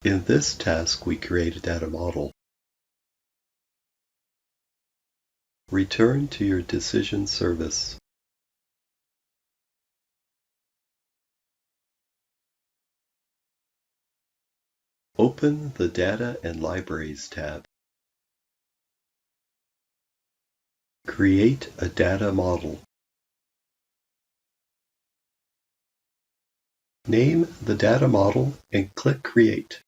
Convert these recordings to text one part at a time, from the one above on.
In this task, we create a data model. Return to your decision service. Open the Data and Libraries tab. Create a data model. Name the data model and click Create.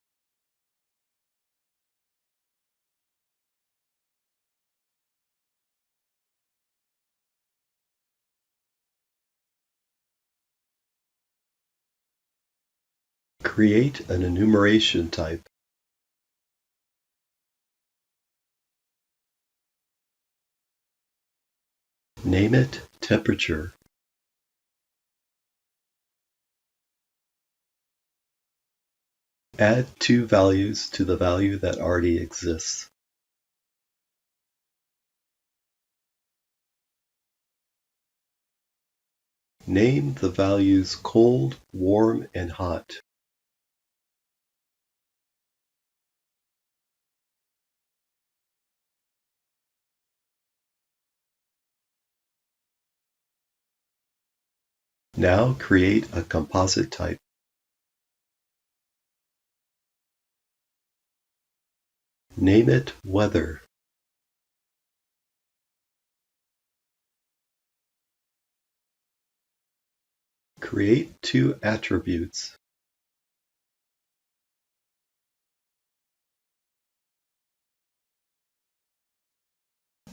Create an enumeration type. Name it Temperature. Add two values to the value that already exists. Name the values cold, warm, and hot. Now create a composite type. Name it Weather. Create two attributes.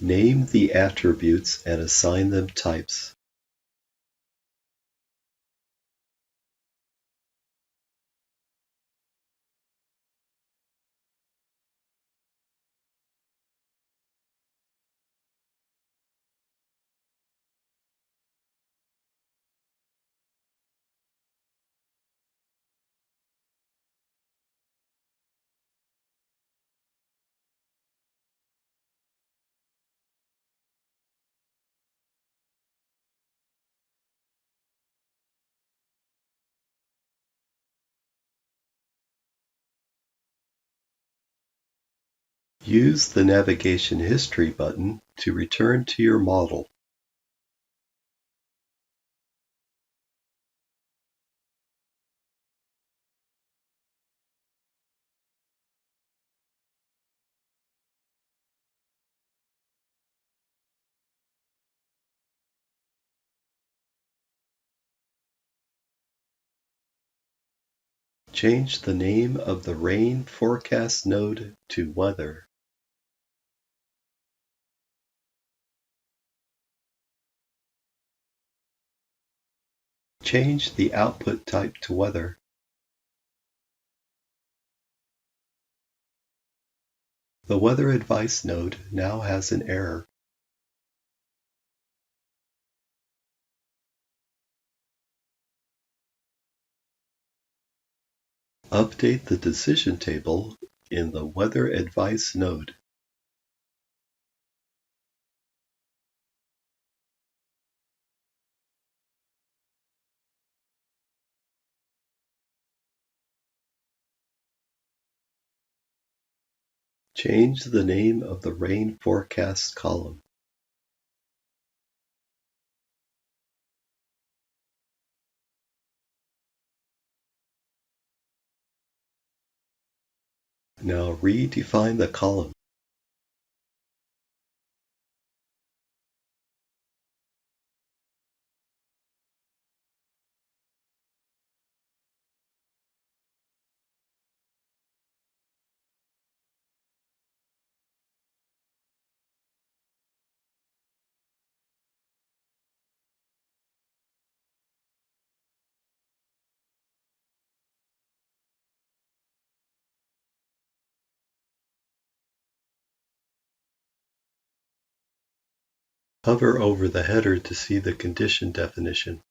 Name the attributes and assign them types. Use the Navigation History button to return to your model. Change the name of the rain forecast node to Weather. Change the output type to Weather. The Weather Advice node now has an error. Update the decision table in the Weather Advice node. Change the name of the rain forecast column. Now redefine the column. Hover over the header to see the condition definition.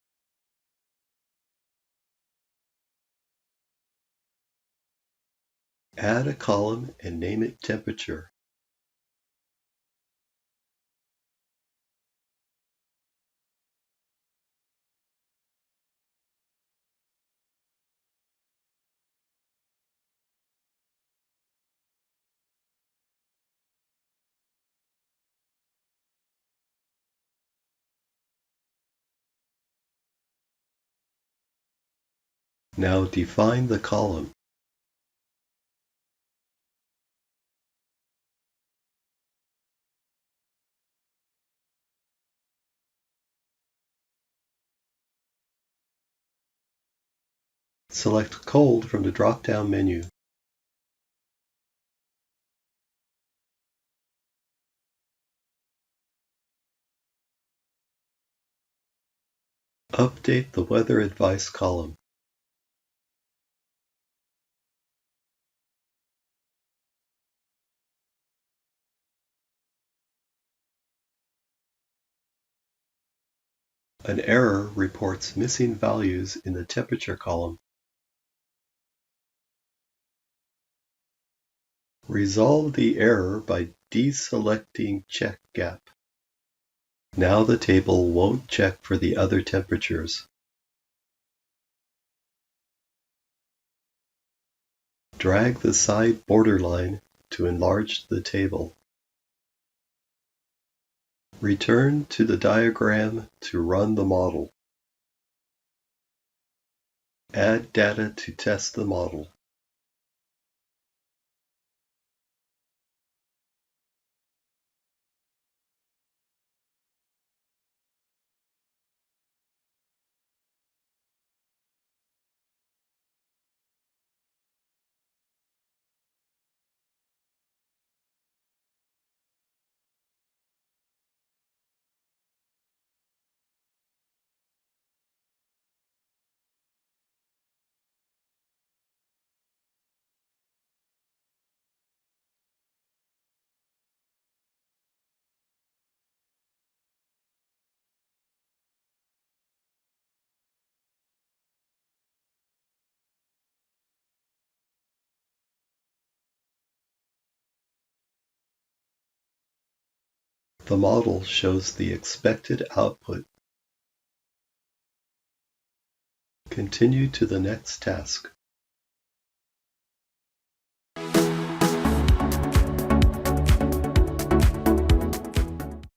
Add a column and name it Temperature. Now define the column. Select Cold from the drop-down menu. Update the Weather Advice column. An error reports missing values in the temperature column. Resolve the error by deselecting Check Gap. Now the table won't check for the other temperatures. Drag the side borderline to enlarge the table. Return to the diagram to run the model. Add data to test the model. The model shows the expected output. Continue to the next task.